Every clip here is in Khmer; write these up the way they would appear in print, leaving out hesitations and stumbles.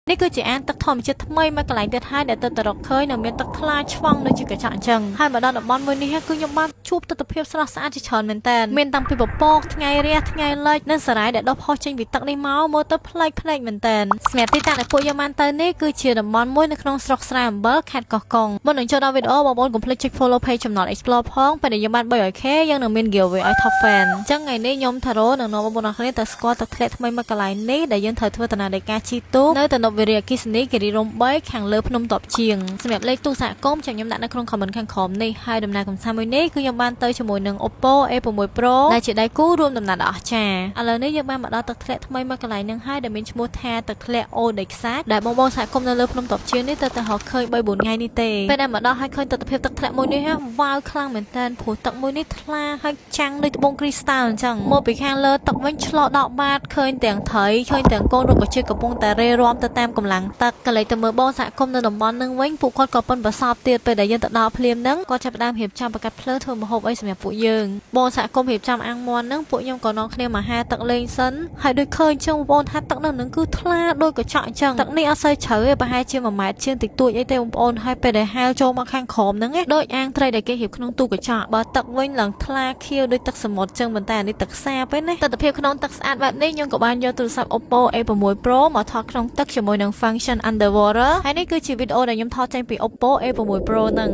នេះគឺជាអាងទឹកធម្មជាតិថ្មីមួយកន្លែងទៀតហើយដែលទៅរកឃើញនៅមានទឹកថ្លាឆ្វង់ដូចជាកញ្ចក់អញ្ចឹងហើយមកដល់តំបន់មួយនេះគឺខ្ញុំបានជួបទស្សនភាពស្រស់ស្អាតជាច្រើនមែនតើមានតាំងពីពពកថ្ងៃរះថ្ងៃលិចនិងសារ៉ាយដែលដុះផុសចេញពីទឹកនេះមកមើលទៅប្លែកមែនតើសម្រាប់ទីតាំងដែលពួកយើងបានទៅនេះគឺជាតំបន់មួយនៅក្នុងស្រុកស្រែអំបិលខេត្តកោះកុងមុននឹងចូលដល់វីដេអូបងប្អូនកុំភ្លេចចុច follow page ចំណត Explore ផងពេលដែលយើងបាន 300k យើងនឹងមាន giveaway ឲ្យ top fan អញ្ចឹងថ្ងៃនេះខ្ញុំថារ៉ូនឹងនាំបងប្អូនអរគ្នាទៅស្គាល់ទឹកធ្លាក់ថ្មីមួយកន្លែងនេះដែលយើងត្រូវធ្វើដំណើរដោយការជិះទូកនៅទំនប់វារីអគ្គិសនីគិរីរម្យ 3 ខាងលើភ្នំតបជាងសម្រាប់លេខទូរស័ព្ទគមន៍ចាំខ្ញុំដាក់នៅក្នុង comment ខាងក្រោមនេះហើយដំណើរកម្សាន្តមួយនេះគឺខ្ញុំបានទៅជាមួយនឹង Oppo A6 Pro ដែលជាដៃគូរួមដំណើរដ៏អស្ចារ្យឥឡូវនេះយើងបានមកដល់ទឹកធ្លាក់ថ្មីមួយកន្លែងនឹងហើយដែលមានឈ្មោះថាទឹកធ្លាក់អូដេខ្សាច់ដែលបងប្អូនសហគមន៍នៅលើភ្នំតបជាងនេះទៅរកឃើញ 3-4 ថ្ងៃនេះទេពេលដែលមកដល់ហើយឃើញទស្សនភាពទឹកធ្លាក់មួយនេះវ៉ាវខ្លាំងមែនតើព្រោះទឹកមួយនេះថ្លាហើយចាំងដូចត្បូងគ្រីស្តាល់អញ្ចឹងមកពីខាងលើទឹកវិញឆ្លោះដកបាតឃើញទាំងត្រីឃើញទាំងកូនរុក្ខជាតិកំពុងតែរេរាំទៅតាមកម្លាំងទឹកកន្លែងទៅមើលបងសហគមន៍នៅតំបន់នឹងវិញពួកគាត់ក៏ប៉ុនប្រសពទៀតពេលដែលយើងទៅដល់ភ្លាមហ្នឹងគាត់ចាប់ផ្ដើមរៀបចំបង្កាត់ភ្លើងធ្វើម្ហូបអីសម្រាប់ពួកយើងបងសហគមន៍រៀបចំអាំងមាន់ហ្នឹងពួកខ្ញុំក៏នាំគ្នាមកហាទឹកលេងសិនហើយដូចឃើញចឹងបងប្អូនថាទឹកនឹងគឺថ្លាដូចកញ្ចក់អញ្ចឹងទឹកនេះអត់សូវជ្រៅទេប្រហែលជា1ម៉ែត្រជាងតិចតួចអីទេបងប្អូនហើយពេលដែលហែលចូលមកខាងក្រោមហ្នឹងដូចអាងត្រីដែលគេរៀបក្នុងទូកញ្ចក់បើទឹកវិញឡើងថ្លាខៀវដូចទឹកសមុទ្រចឹងប៉ុន្តែអានេះទឹកសាបទេណាទស្សនភាពក្នុងទឹកស្អាតបែបនេះខ្ញុំក៏បានយកទូរស័ព្ទ Oppo A6 Pro មកថតក្នុងទឹកជាមួយនឹង function underwater ហើយនេះគឺជាវីដេអូដែលខ្ញុំថតចេញពី Oppo A6 Pro ហ្នឹង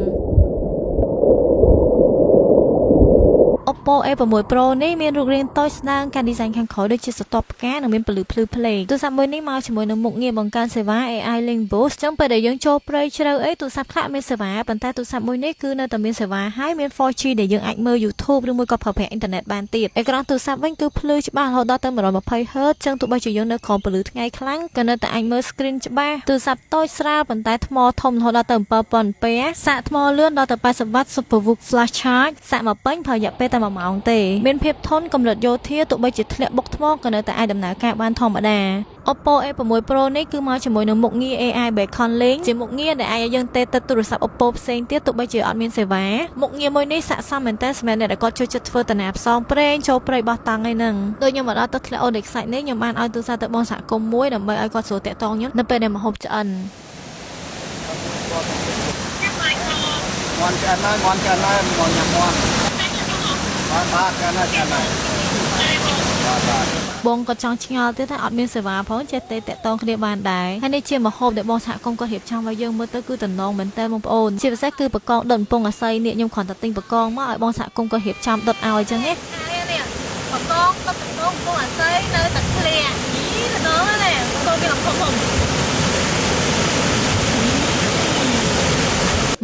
Oppo A6 Pro នេះមានរូបរាងតូចស្ដើងការ design ខាងក្រោយដូចជាស្រទាប់ផ្កានិងមានពន្លឺភ្លឺផ្លេកទូរស័ព្ទមួយនេះមកជាមួយនឹងមុខងារបង្កើនសេវា AI Link Boost ចឹងពេលដែលយើងចូលព្រៃជ្រៅអីទូរស័ព្ទខ្លះមានសេវាប៉ុន្តែទូរស័ព្ទមួយនេះគឺនៅតែមានសេវាហើយមាន 4G ដែលយើងអាចមើល YouTube ឬមួយក៏ប្រើប្រាស់អ៊ីនធឺណិតបានទៀតអេក្រង់ទូរស័ព្ទវិញគឺភ្លឺច្បាស់រហូតដល់ទៅ 120Hz ចឹងទោះបីជាយើងនៅក្រោមពន្លឺថ្ងៃខ្លាំងក៏នៅតែអាចមើល screen ច្បាស់ទូរស័ព្ទតូចស្រាលប៉ុន្តែថ្មធំរហូតដល់ទៅ 7000A សាកថ្មលឿនដល់ទៅ 80W SuperVOOC Flash Charge សាកមកពេញប្រើរយៈពេលតែ1ម៉ោងទេមានភាពធន់កម្រិតយោធាទោះបីជាធ្លាក់បុកថ្មក៏នៅតែអាចដំណើរការបានធម្មតា Oppo A6 Pro នេះគឺមកជាមួយនឹងមុខងារ AI Beacon Link ជាមុខងារដែលអាចឲ្យយើងទេទៅទូរស័ព្ទ Oppo ផ្សេងទៀតទោះបីជាអត់មានសេវាមុខងារមួយនេះស័ក្តិសមមែនតើសម្រាប់អ្នកដែលគាត់ចូលចិត្តធ្វើដំណើរផ្សងព្រេងចូលព្រៃបោះតង់អីហ្នឹងដូចខ្ញុំមកដល់ទឹកធ្លាក់អូដេខ្សាច់នេះខ្ញុំបានឲ្យទូរស័ព្ទទៅបងសហគមន៍មួយដើម្បីឲ្យគាត់ស្រួលតាក់ទងខ្ញុំនៅពេលដែលមកហូបឆ្អិនមន់ច្រើនហើយមកញ៉ាំមន់បាទច្រើនហើយបងក៏ចង់ឆ្ងល់ទៀតថាអត់មានសេវាផងចេះតែតាក់ទងគ្នាបានដែរហើយនេះជាម្ហូបដែលបងសហគមន៍គាត់រៀបចំឲ្យយើងមើលទៅគឺតំណងមែនតើបងប្អូនជាពិសេសគឺបកងដុតកំពង់អាស័យនេះខ្ញុំគ្រាន់តែទិញបកងមកឲ្យបងសហគមន៍គាត់រៀបចំដុតឲ្យអញ្ចឹងណានេះបកងដុតកំពង់អាស័យនៅទឹកធ្លាក់យីទៅដល់ណាបកងមានលំភុំ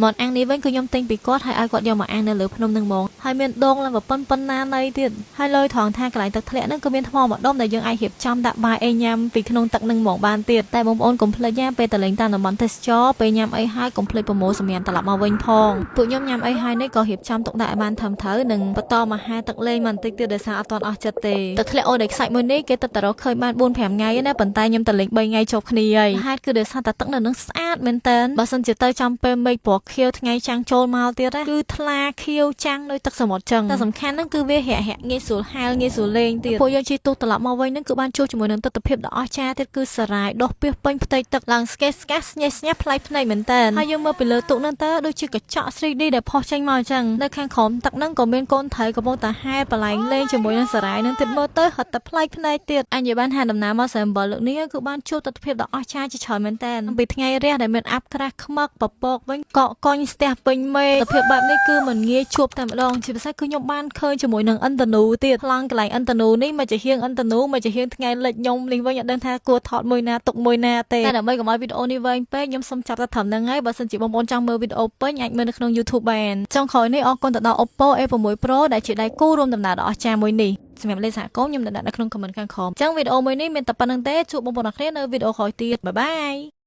មកអាំងនេះវិញគឺខ្ញុំទិញពីគាត់ហើយឲ្យគាត់យកមកអាំងនៅលើភ្នំនឹងហ្មងហើយមានដងឡើងប៉ុណ្ណាណៃទៀតហើយលយថងថាកន្លែងទឹកធ្លាក់ហ្នឹងក៏មានថ្មម្ដុំដែលយើងអាចរៀបចំដាក់បាយអីញ៉ាំពីក្នុងទឹកនឹងហ្មងបានទៀតតែបងប្អូនកុំភ្លេចណាពេលតលេងតាមតំបន់ទេសចរពេលញ៉ាំអីហើយកុំភ្លេចប្រមូលសម្រាប់ត្រឡប់មកវិញផងពួកខ្ញុំញ៉ាំអីហើយនេះក៏រៀបចំទុកដាក់ឲ្យបានត្រឹមត្រូវនិងបន្តមកហាទឹកលេងបន្តិចទៀតដោយសារអត់ទាន់អស់ចិត្តទេទឹកធ្លាក់អូដេខ្សាច់មួយនេះគេទៅរកឃើញបាន 4-5 ថ្ងៃណាប៉ុន្តែខ្ញុំតលេង3ថ្ងៃជាប់គ្នាហើយហេតុគឺដោយសារតែទឹកនៅនឹងស្អាតមែនតើបើសិនជាទៅចំពេលមេឃពណ៌ខៀវថ្ងៃចាំងចូលមកទៀតគឺថ្លាខៀវចាំងដោយទឹកសមុទ្រចឹងតែសំខាន់ហ្នឹងគឺវារាក់ងាយស្រួលហាលងាយស្រួលលេងទៀតពួកយើងជិះទូកត្រឡប់មកវិញហ្នឹងគឺបានជួបជាមួយនឹងទស្សនភាពដ៏អស្ចារ្យទៀតគឺសារ៉ាយដុះពាសពេញផ្ទៃទឹកឡើងស្កេស្កាស្ញេះស្ញាស់ប្លែកភ្នែកមែនតើហើយយើងមើលពីលើទូកហ្នឹងតើដូចជាកញ្ចក់ 3D ដែលផុសចេញមកចឹងនៅខាងក្រោមទឹកហ្នឹងក៏មានកូនត្រីកំពុងតែហែលបលែងលេងជាមួយនឹងសារ៉ាយហ្នឹងទៀតមើលទៅហត់តែប្លែកភ្នែកទៀតអញនិយាយបានថាដំណើរមកស្រែអំបិលលើកនេះគឺបានជួបទស្សនភាពដ៏អស្ចារ្យជាច្រើនមែនតើពីថ្ងៃរះដែលមានអាប់ក្រាស់ខ្មឹកពពកវិញកកកុញស្ទះពេញមេទស្សនភាពបែបនេះគឺមិនងាយជួបតែម្ដងជាពិសេសគឺខ្ញុំបានឃើញជាមួយនឹងឥន្ទនូទៀតប្លង់កន្លែងឥន្ទនូនេះមកជាហៀងឥន្ទនូមកជាហៀងថ្ងៃលិចខ្ញុំលេងវិញអត់ដឹងថាគួរថតមួយណាទុកមួយណាទេតែដើម្បីកុំឲ្យវីដេអូនេះវែងពេកខ្ញុំសូមចាប់តែត្រឹមហ្នឹងហើយបើសិនជាបងប្អូនចង់មើលវីដេអូពេញអាចមើលនៅក្នុង YouTube បានចុងក្រោយនេះអរគុណទៅដល់ Oppo A6 Pro ដែលជាដៃគូរួមដំណើរដ៏អស្ចារ្យមួយនេះសម្រាប់លេខសហគមន៍ខ្ញុំដាក់នៅក្នុង comment ខាងក្រោមអញ្ចឹងវីដេអូមួយនេះមានតែប៉ុណ្្នឹងទេជួបបងប្អូនអរគ្នានៅវីដេអូក្រោយទៀតបាយបាយ